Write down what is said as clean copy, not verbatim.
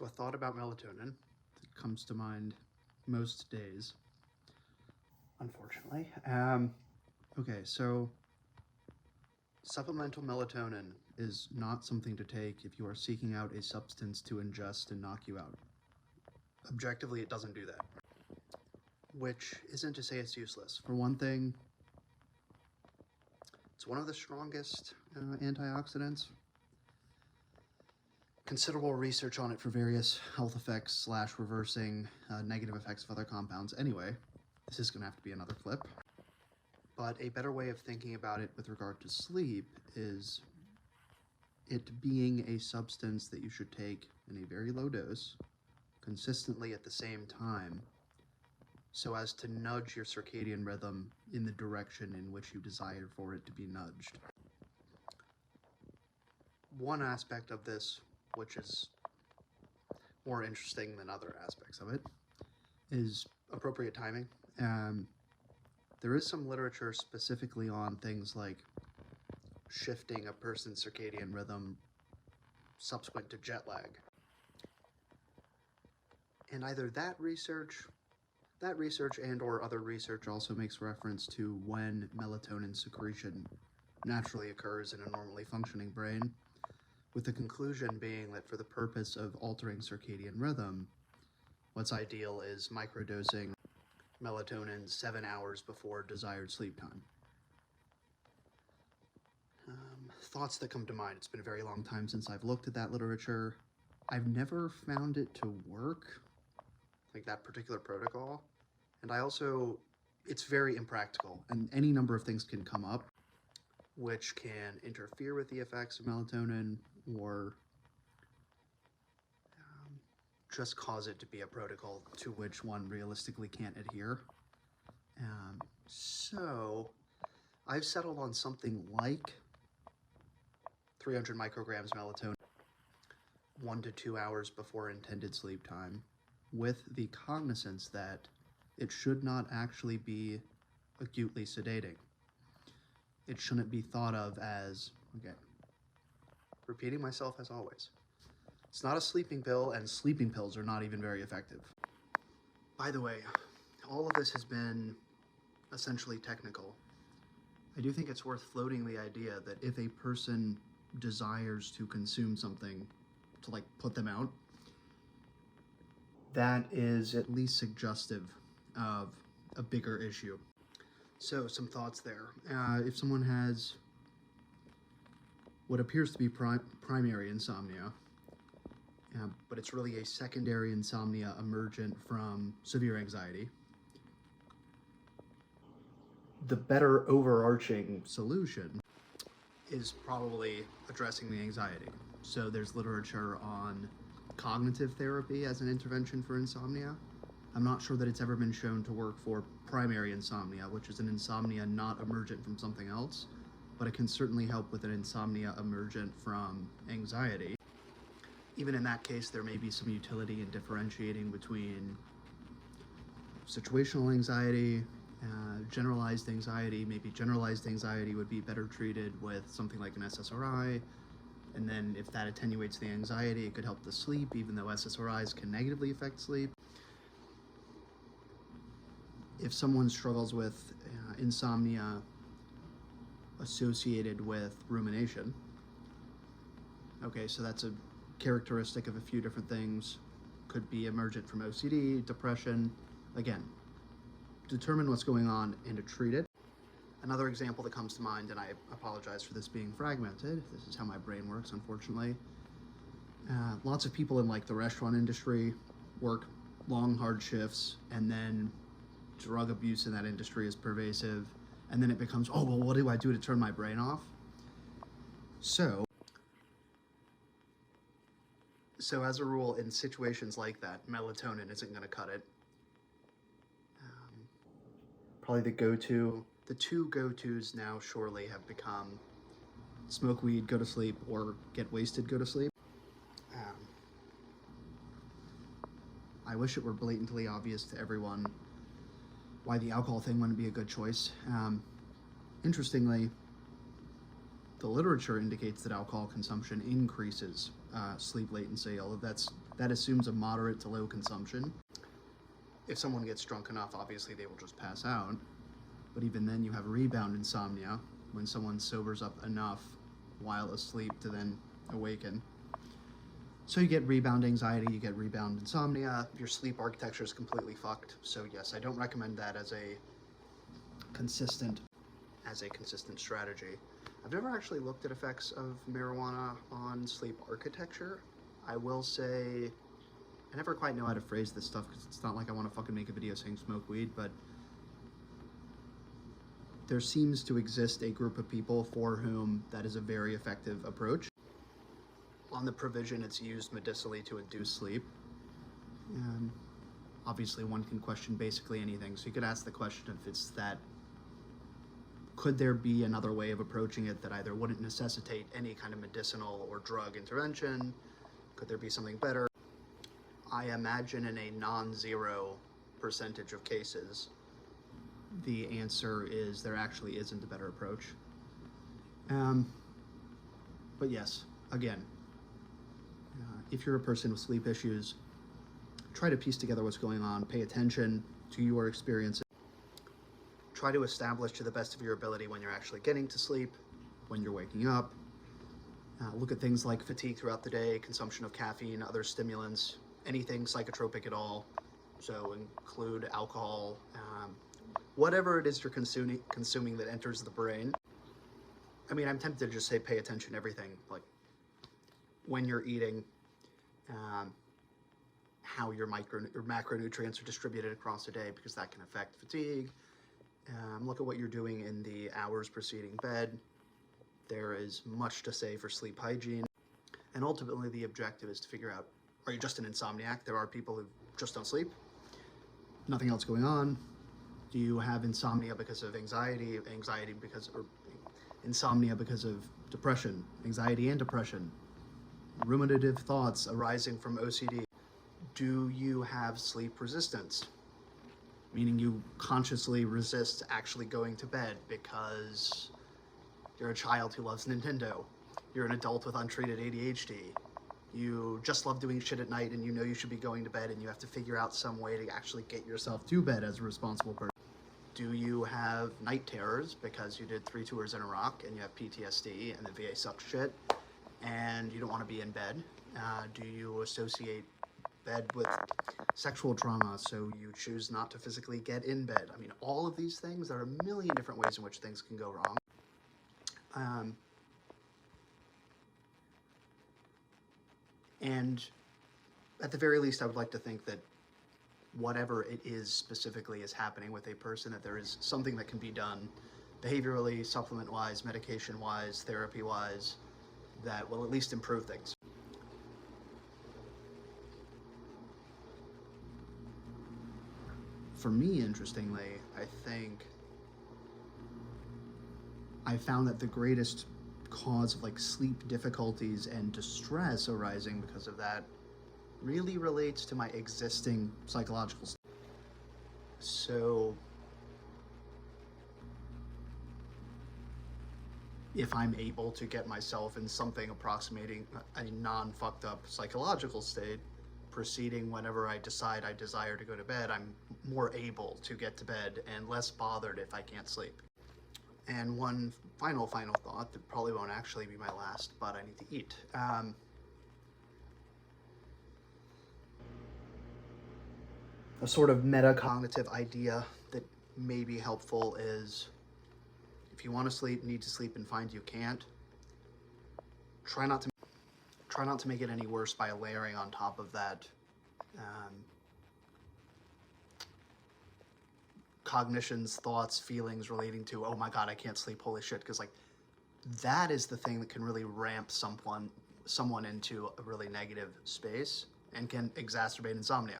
So a thought about melatonin that comes to mind most days, unfortunately. Okay, so supplemental melatonin is not something to take if you are seeking out a substance to ingest and knock you out. Objectively, it doesn't do that, which isn't to say it's useless. For one thing, it's one of the strongest antioxidants. Considerable research on it for various health effects / reversing negative effects of other compounds. Anyway, this is going to have to be another clip. But a better way of thinking about it with regard to sleep is it being a substance that you should take in a very low dose, consistently at the same time, so as to nudge your circadian rhythm in the direction in which you desire for it to be nudged. One aspect of this, which is more interesting than other aspects of it, is appropriate timing. There is some literature specifically on things like shifting a person's circadian rhythm subsequent to jet lag. And either that research and or other research also makes reference to when melatonin secretion naturally occurs in a normally functioning brain, with the conclusion being that for the purpose of altering circadian rhythm, what's ideal is microdosing melatonin 7 hours before desired sleep time. Thoughts that come to mind. It's been a very long time since I've looked at that literature. I've never found it to work, like that particular protocol. And it's very impractical, and any number of things can come up which can interfere with the effects of melatonin or just cause it to be a protocol to which one realistically can't adhere. So I've settled on something like 300 micrograms melatonin 1 to 2 hours before intended sleep time, with the cognizance that it should not actually be acutely sedating. It shouldn't be thought of as, okay, repeating myself as always, it's not a sleeping pill, and sleeping pills are not even very effective. By the way, all of this has been essentially technical. I do think it's worth floating the idea that if a person desires to consume something to put them out, that is at least suggestive of a bigger issue. So some thoughts there. If someone has what appears to be primary insomnia, but it's really a secondary insomnia emergent from severe anxiety, the better overarching solution is probably addressing the anxiety. So there's literature on cognitive therapy as an intervention for insomnia. I'm not sure that it's ever been shown to work for primary insomnia, which is an insomnia not emergent from something else, but it can certainly help with an insomnia emergent from anxiety. Even in that case, there may be some utility in differentiating between situational anxiety, generalized anxiety. Maybe generalized anxiety would be better treated with something like an SSRI, and then if that attenuates the anxiety, it could help the sleep, even though SSRIs can negatively affect sleep. If someone struggles with insomnia associated with rumination, okay, so that's a characteristic of a few different things, could be emergent from OCD, depression. Again, determine what's going on and to treat it. Another example that comes to mind, and I apologize for this being fragmented, this is how my brain works, unfortunately. Lots of people in the restaurant industry work long, hard shifts, and then drug abuse in that industry is pervasive, and then it becomes, oh, well, what do I do to turn my brain off? So as a rule, in situations like that, melatonin isn't going to cut it. Probably the two go-tos now surely have become smoke weed, go to sleep, or get wasted, go to sleep. I wish it were blatantly obvious to everyone why the alcohol thing wouldn't be a good choice. Interestingly, the literature indicates that alcohol consumption increases sleep latency, although that's That assumes a moderate to low consumption. If someone gets drunk enough, obviously they will just pass out. But even then, you have rebound insomnia when someone sobers up enough while asleep to then awaken. So you get rebound anxiety, you get rebound insomnia, your sleep architecture is completely fucked. So yes, I don't recommend that as a consistent strategy. I've never actually looked at effects of marijuana on sleep architecture. I will say, I never quite know how to phrase this stuff because it's not like I want to fucking make a video saying smoke weed, but there seems to exist a group of people for whom that is a very effective approach. On the provision, it's used medicinally to induce sleep. And obviously one can question basically anything. So you could ask the question if it's that, could there be another way of approaching it that either wouldn't necessitate any kind of medicinal or drug intervention? Could there be something better? I imagine in a non-zero percentage of cases, the answer is there actually isn't a better approach. But yes, again, if you're a person with sleep issues, try to piece together what's going on, pay attention to your experiences. Try to establish to the best of your ability when you're actually getting to sleep, when you're waking up. Look at things like fatigue throughout the day, consumption of caffeine, other stimulants, anything psychotropic at all. So include alcohol, whatever it is you're consuming that enters the brain. I mean, I'm tempted to just say pay attention to everything, like when you're eating, how your macronutrients are distributed across the day, because that can affect fatigue. Look at what you're doing in the hours preceding bed. There is much to say for sleep hygiene. And ultimately, the objective is to figure out, are you just an insomniac? There are people who just don't sleep, nothing else going on. Do you have insomnia because of anxiety, insomnia because of depression, anxiety and depression, ruminative thoughts arising from OCD? Do you have sleep resistance? Meaning you consciously resist actually going to bed because you're a child who loves Nintendo. You're an adult with untreated ADHD. You just love doing shit at night and you know you should be going to bed and you have to figure out some way to actually get yourself to bed as a responsible person. Do you have night terrors because you did 3 tours in Iraq and you have PTSD and the VA sucks shit and you don't want to be in bed? Do you associate bed with sexual trauma, so you choose not to physically get in bed? I mean, all of these things, there are a million different ways in which things can go wrong. And at the very least, I would like to think that whatever it is specifically is happening with a person, that there is something that can be done behaviorally, supplement-wise, medication-wise, therapy-wise, that will at least improve things. For me, interestingly, I think I found that the greatest cause of like sleep difficulties and distress arising because of that really relates to my existing psychological state. So if I'm able to get myself in something approximating a non-fucked up psychological state proceeding whenever I decide I desire to go to bed, I'm more able to get to bed and less bothered if I can't sleep. And one final thought that probably won't actually be my last, but I need to eat. A sort of metacognitive idea that may be helpful is, if you want to sleep, need to sleep, and find you can't, try not to make it any worse by layering on top of that cognitions, thoughts, feelings relating to, oh my god, I can't sleep, holy shit, because like that is the thing that can really ramp someone into a really negative space and can exacerbate insomnia.